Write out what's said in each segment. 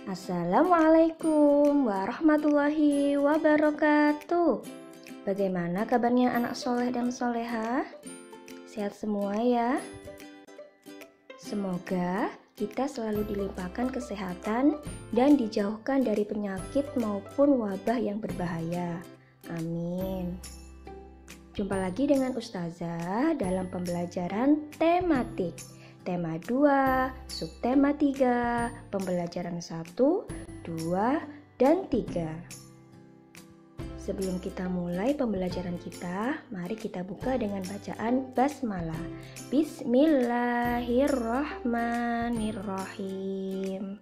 Assalamualaikum warahmatullahi wabarakatuh. Bagaimana kabarnya anak soleh dan soleha? Sehat semua ya? Semoga kita selalu dilimpahkan kesehatan dan dijauhkan dari penyakit maupun wabah yang berbahaya. Amin. Jumpa lagi dengan Ustazah dalam pembelajaran tematik. Tema 2, subtema 3, pembelajaran 1, 2, dan 3. Sebelum kita mulai pembelajaran kita, mari kita buka dengan bacaan basmalah. Bismillahirrahmanirrahim.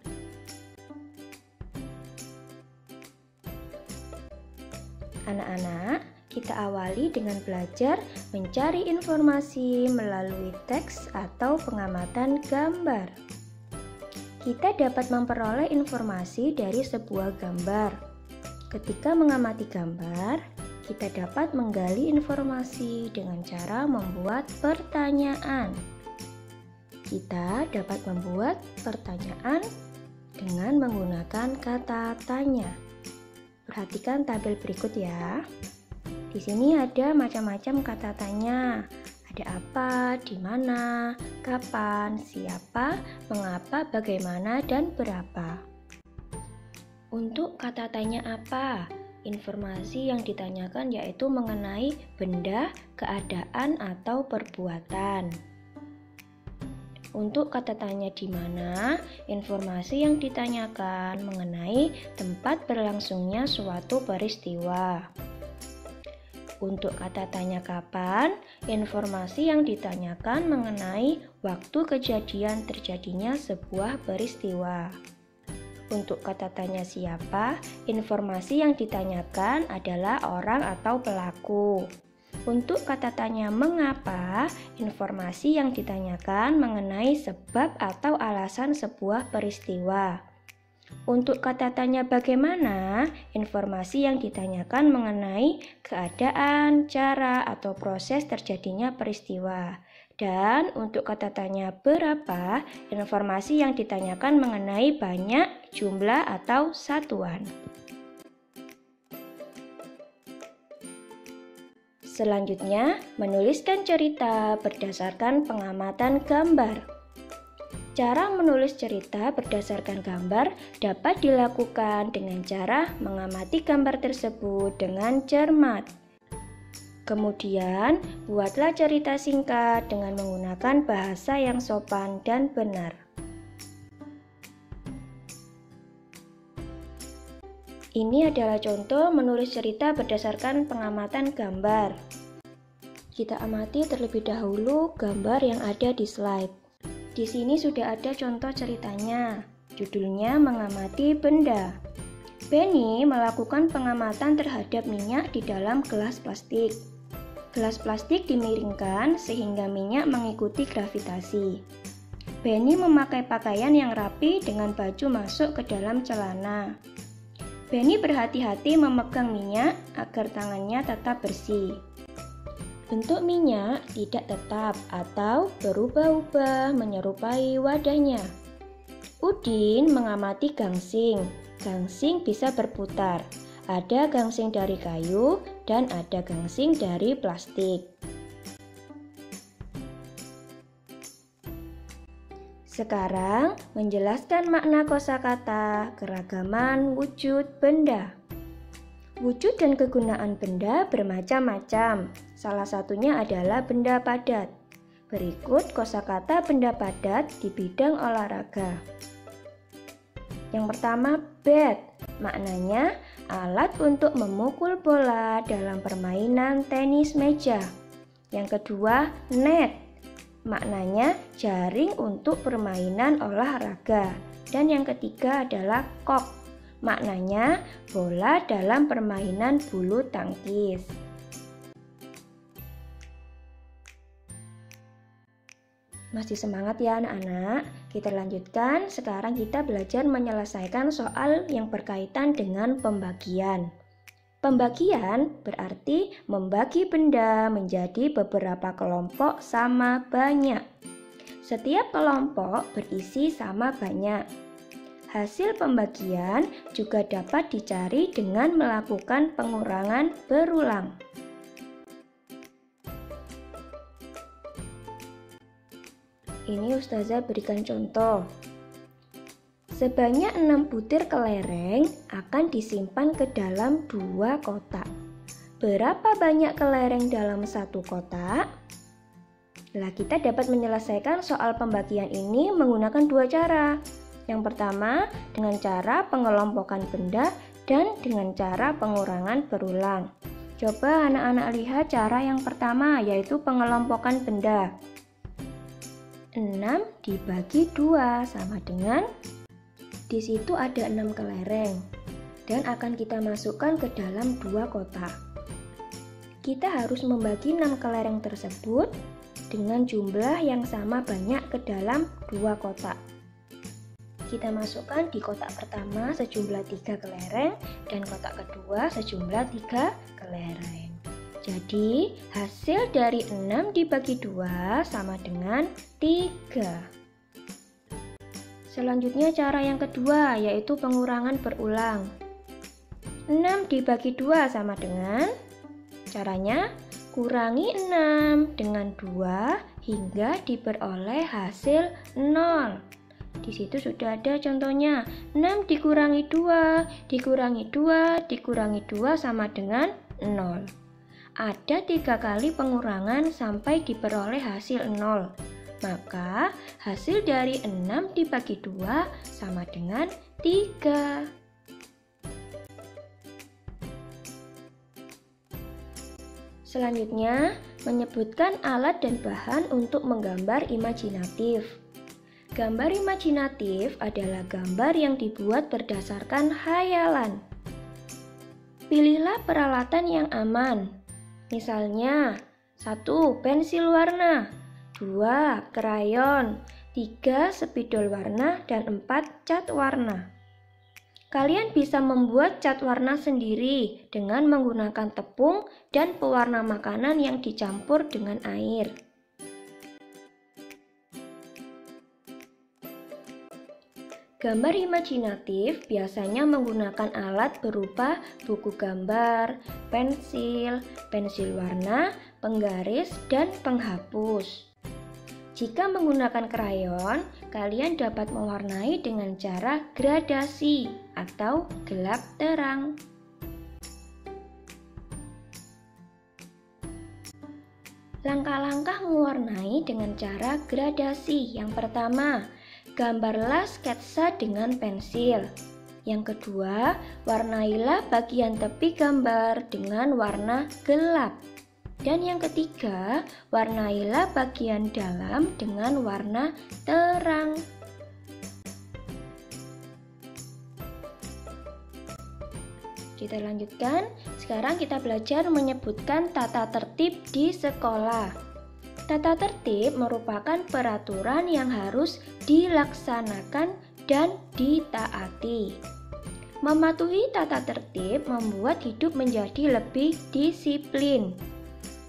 Anak-anak, kita awali dengan belajar mencari informasi melalui teks atau pengamatan gambar. Kita dapat memperoleh informasi dari sebuah gambar. Ketika mengamati gambar, kita dapat menggali informasi dengan cara membuat pertanyaan. Kita dapat membuat pertanyaan dengan menggunakan kata tanya. Perhatikan tabel berikut ya. Di sini ada macam-macam kata tanya. Ada apa, di mana, kapan, siapa, mengapa, bagaimana, dan berapa. Untuk kata tanya apa? Informasi yang ditanyakan yaitu mengenai benda, keadaan, atau perbuatan. Untuk kata tanya di mana? Informasi yang ditanyakan mengenai tempat berlangsungnya suatu peristiwa. Untuk kata tanya kapan, informasi yang ditanyakan mengenai waktu kejadian terjadinya sebuah peristiwa. Untuk kata tanya siapa, informasi yang ditanyakan adalah orang atau pelaku. Untuk kata tanya mengapa, informasi yang ditanyakan mengenai sebab atau alasan sebuah peristiwa. Untuk kata tanya bagaimana, informasi yang ditanyakan mengenai keadaan, cara, atau proses terjadinya peristiwa. Dan untuk kata tanya berapa, informasi yang ditanyakan mengenai banyak, jumlah, atau satuan. Selanjutnya, menuliskan cerita berdasarkan pengamatan gambar. Cara menulis cerita berdasarkan gambar dapat dilakukan dengan cara mengamati gambar tersebut dengan cermat. Kemudian, buatlah cerita singkat dengan menggunakan bahasa yang sopan dan benar. Ini adalah contoh menulis cerita berdasarkan pengamatan gambar. Kita amati terlebih dahulu gambar yang ada di slide. Di sini sudah ada contoh ceritanya. Judulnya mengamati benda. Benny melakukan pengamatan terhadap minyak di dalam gelas plastik. Gelas plastik dimiringkan sehingga minyak mengikuti gravitasi. Benny memakai pakaian yang rapi dengan baju masuk ke dalam celana. Benny berhati-hati memegang minyak agar tangannya tetap bersih. Bentuk minyak tidak tetap atau berubah-ubah menyerupai wadahnya. Udin mengamati gangsing. Gangsing bisa berputar. Ada gangsing dari kayu dan ada gangsing dari plastik. Sekarang menjelaskan makna kosakata keragaman wujud benda. Wujud dan kegunaan benda bermacam-macam. Salah satunya adalah benda padat. Berikut kosakata benda padat di bidang olahraga. Yang pertama, bat. Maknanya alat untuk memukul bola dalam permainan tenis meja. Yang kedua, net. Maknanya jaring untuk permainan olahraga. Dan yang ketiga adalah kok. Maknanya bola dalam permainan bulu tangkis. Masih semangat ya anak-anak? Kita lanjutkan. Sekarang kita belajar menyelesaikan soal yang berkaitan dengan pembagian. Pembagian berarti membagi benda menjadi beberapa kelompok sama banyak. Setiap kelompok berisi sama banyak. Hasil pembagian juga dapat dicari dengan melakukan pengurangan berulang. Ini Ustazah berikan contoh. Sebanyak 6 butir kelereng akan disimpan ke dalam 2 kotak. Berapa banyak kelereng dalam 1 kotak? Nah, kita dapat menyelesaikan soal pembagian ini menggunakan 2 cara. Yang pertama, dengan cara pengelompokan benda dan dengan cara pengurangan berulang. Coba anak-anak lihat cara yang pertama, yaitu pengelompokan benda. 6 dibagi 2 sama dengan, di situ ada 6 kelereng dan akan kita masukkan ke dalam 2 kotak. Kita harus membagi 6 kelereng tersebut dengan jumlah yang sama banyak ke dalam 2 kotak. Kita masukkan di kotak pertama sejumlah 3 kelereng dan kotak kedua sejumlah 3 kelereng. Jadi, hasil dari 6 dibagi 2 sama dengan 3. Selanjutnya cara yang kedua, yaitu pengurangan berulang. 6 dibagi 2 sama dengan, caranya kurangi 6 dengan 2 hingga diperoleh hasil 0. Di situ sudah ada contohnya, 6 dikurangi 2, dikurangi 2, dikurangi 2 sama dengan 0. Ada 3 kali pengurangan sampai diperoleh hasil 0. Maka hasil dari 6 dibagi 2 sama dengan 3. Selanjutnya, menyebutkan alat dan bahan untuk menggambar imajinatif. Gambar imajinatif adalah gambar yang dibuat berdasarkan khayalan. Pilihlah peralatan yang aman. Misalnya, 1. Pensil warna, 2. Krayon, 3. Spidol warna, dan 4. Cat warna. Kalian bisa membuat cat warna sendiri dengan menggunakan tepung dan pewarna makanan yang dicampur dengan air. Gambar imajinatif biasanya menggunakan alat berupa buku gambar, pensil, pensil warna, penggaris, dan penghapus. Jika menggunakan krayon, kalian dapat mewarnai dengan cara gradasi atau gelap terang. Langkah-langkah mewarnai dengan cara gradasi. Yang pertama, gambarlah sketsa dengan pensil. Yang kedua, warnailah bagian tepi gambar dengan warna gelap. Dan yang ketiga, warnailah bagian dalam dengan warna terang. Kita lanjutkan. Sekarang kita belajar menyebutkan tata tertib di sekolah. Tata tertib merupakan peraturan yang harus dilaksanakan dan ditaati. Mematuhi tata tertib membuat hidup menjadi lebih disiplin.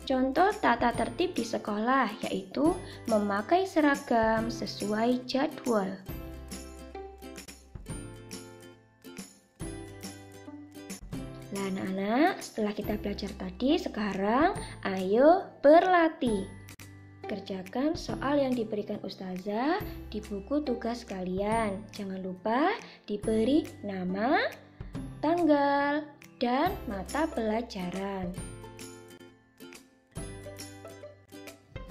Contoh tata tertib di sekolah yaitu memakai seragam sesuai jadwal. Nah anak-anak, setelah kita belajar tadi, sekarang ayo berlatih. Kerjakan soal yang diberikan Ustazah di buku tugas kalian. Jangan lupa diberi nama, tanggal, dan mata pelajaran.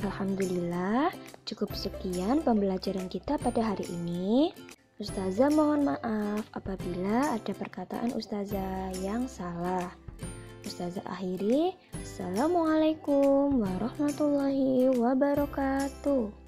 Alhamdulillah, cukup sekian pembelajaran kita pada hari ini. Ustazah mohon maaf apabila ada perkataan Ustazah yang salah. Ustazah akhiri. Assalamualaikum warahmatullahi wabarakatuh.